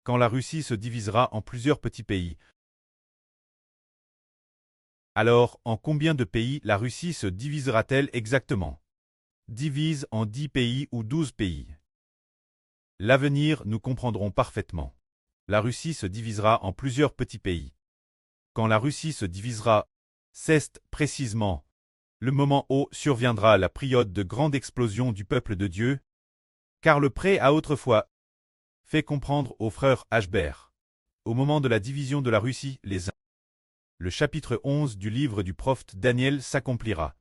quand la Russie se divisera en plusieurs petits pays. Alors, en combien de pays la Russie se divisera-t-elle exactement? Divise en 10 pays ou 12 pays. L'avenir, nous comprendrons parfaitement. La Russie se divisera en plusieurs petits pays. Quand la Russie se divisera, c'est précisément le moment où surviendra la période de grande explosion du peuple de Dieu, car le prêt a autrefois fait comprendre aux frères Ashbert, au moment de la division de la Russie, les uns. Le chapitre 11 du livre du prophète Daniel s'accomplira.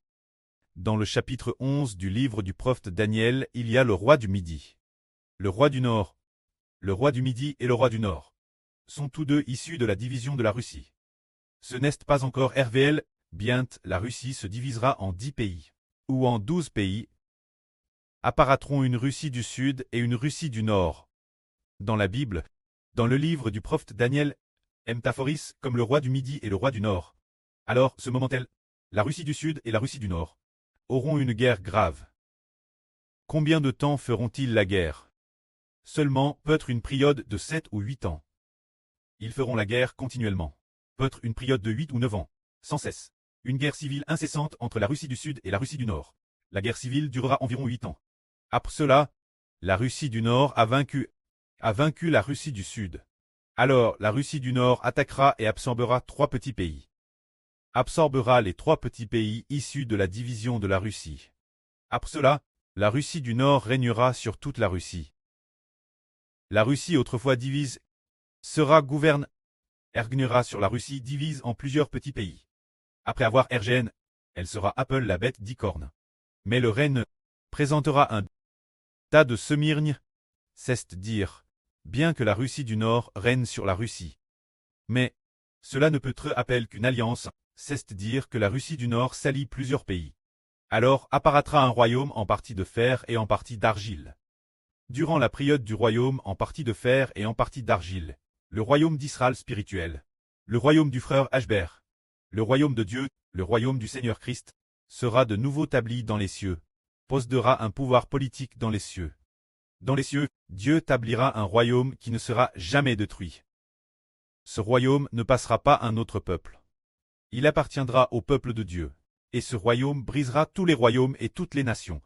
Dans le chapitre 11 du livre du prophète Daniel, il y a le roi du Midi, le roi du Nord. Le roi du Midi et le roi du Nord sont tous deux issus de la division de la Russie. Ce n'est pas encore RVL, bientôt la Russie se divisera en 10 pays, ou en 12 pays. Apparaîtront une Russie du Sud et une Russie du Nord. Dans la Bible, dans le livre du prophète Daniel, métaphorise comme le roi du Midi et le roi du Nord. Alors, ce moment-là, la Russie du Sud et la Russie du Nord auront une guerre grave. Combien de temps feront-ils la guerre? Seulement, peut-être une période de 7 ou 8 ans. Ils feront la guerre continuellement. Peut-être une période de 8 ou 9 ans, sans cesse. Une guerre civile incessante entre la Russie du Sud et la Russie du Nord. La guerre civile durera environ 8 ans. Après cela, la Russie du Nord a vaincu la Russie du Sud. Alors, la Russie du Nord attaquera et absorbera 3 petits pays. Absorbera les 3 petits pays issus de la division de la Russie. Après cela, la Russie du Nord régnera sur toute la Russie. La Russie autrefois divise sera régnera sur la Russie divise en plusieurs petits pays. Après avoir RGN, elle sera appelée la bête d'Icorne. Mais le règne présentera un tas de semirgnes, c'est-à-dire, bien que la Russie du Nord règne sur la Russie. Mais, cela ne peut être appelé qu'une alliance, c'est-à-dire que la Russie du Nord s'allie plusieurs pays. Alors apparaîtra un royaume en partie de fer et en partie d'argile. Durant la période du royaume en partie de fer et en partie d'argile, le royaume d'Israël spirituel, le royaume du frère Ashbert, le royaume de Dieu, le royaume du Seigneur Christ, sera de nouveau établi dans les cieux, possédera un pouvoir politique dans les cieux. Dans les cieux, Dieu établira un royaume qui ne sera jamais détruit. Ce royaume ne passera pas à un autre peuple. Il appartiendra au peuple de Dieu, et ce royaume brisera tous les royaumes et toutes les nations.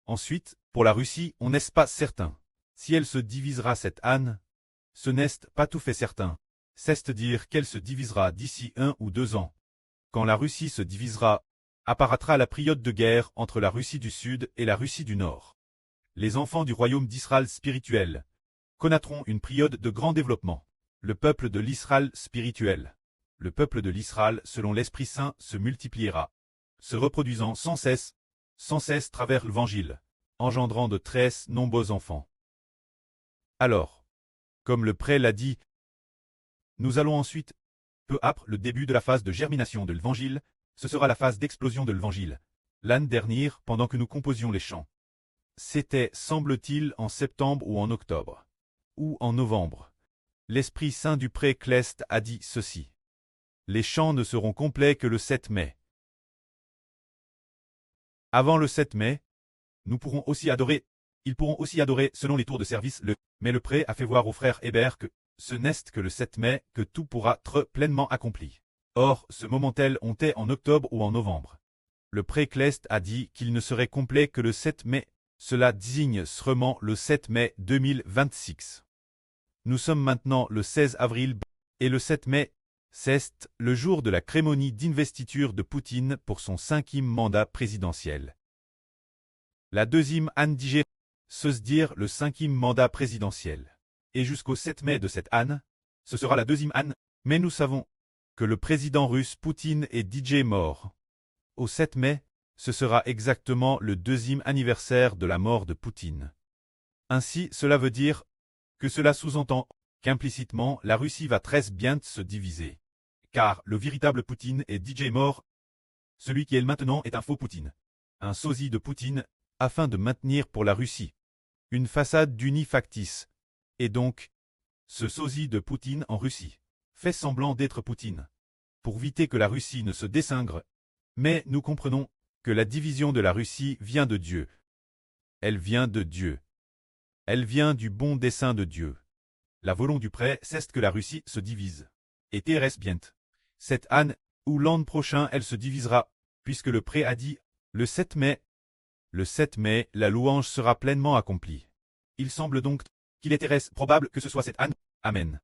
Ensuite, pour la Russie, on n'est pas certain. Si elle se divisera cette année, ce n'est pas tout fait certain. C'est-à-dire qu'elle se divisera d'ici 1 ou 2 ans. Quand la Russie se divisera, apparaîtra la période de guerre entre la Russie du Sud et la Russie du Nord. Les enfants du royaume d'Israël spirituel connaîtront une période de grand développement. Le peuple de l'Israël spirituel. Le peuple de l'Israël selon l'Esprit Saint se multipliera, se reproduisant sans cesse travers l'Évangile, engendrant de très nombreux enfants. Alors, comme le prêtre l'a dit, nous allons ensuite, peu après le début de la phase de germination de l'Évangile, ce sera la phase d'explosion de l'Évangile. L'année dernière, pendant que nous composions les chants. C'était, semble-t-il, en septembre ou en octobre. Ou en novembre. L'Esprit Saint du prêtre Cleste a dit ceci. Les chants ne seront complets que le 7 mai. Avant le 7 mai, nous pourrons aussi adorer. Ils pourront aussi adorer selon les tours de service mais le prêtre a fait voir au frère Hébert que ce n'est que le 7 mai que tout pourra être pleinement accompli. Or, ce moment-tel on est en octobre ou en novembre. Le prêtre Cleste a dit qu'il ne serait complet que le 7 mai. Cela désigne seulement le 7 mai 2026. Nous sommes maintenant le 16 avril et le 7 mai, c'est le jour de la cérémonie d'investiture de Poutine pour son 5e mandat présidentiel. La deuxième année digère, se dire le 5e mandat présidentiel. Et jusqu'au 7 mai de cette année, ce sera la deuxième année, mais nous savons que le président russe Poutine est DJ mort. Au 7 mai, ce sera exactement le 2e anniversaire de la mort de Poutine. Ainsi, cela veut dire que cela sous-entend qu'implicitement la Russie va très bien se diviser. Car le véritable Poutine est DJ mort. Celui qui est maintenant est un faux Poutine. Un sosie de Poutine, afin de maintenir pour la Russie une façade d'uni factice. Et donc, ce sosie de Poutine en Russie fait semblant d'être Poutine. Pour éviter que la Russie ne se désingre. Mais nous comprenons que la division de la Russie vient de Dieu. Elle vient de Dieu. Elle vient du bon dessein de Dieu. La volonté du prêt, c'est que la Russie se divise. Et TRS bien. Cette année, ou l'an prochain, elle se divisera, puisque le prêt a dit, le 7 mai. Le 7 mai, la louange sera pleinement accomplie. Il semble donc qu'il est probable que ce soit cette année. Amen.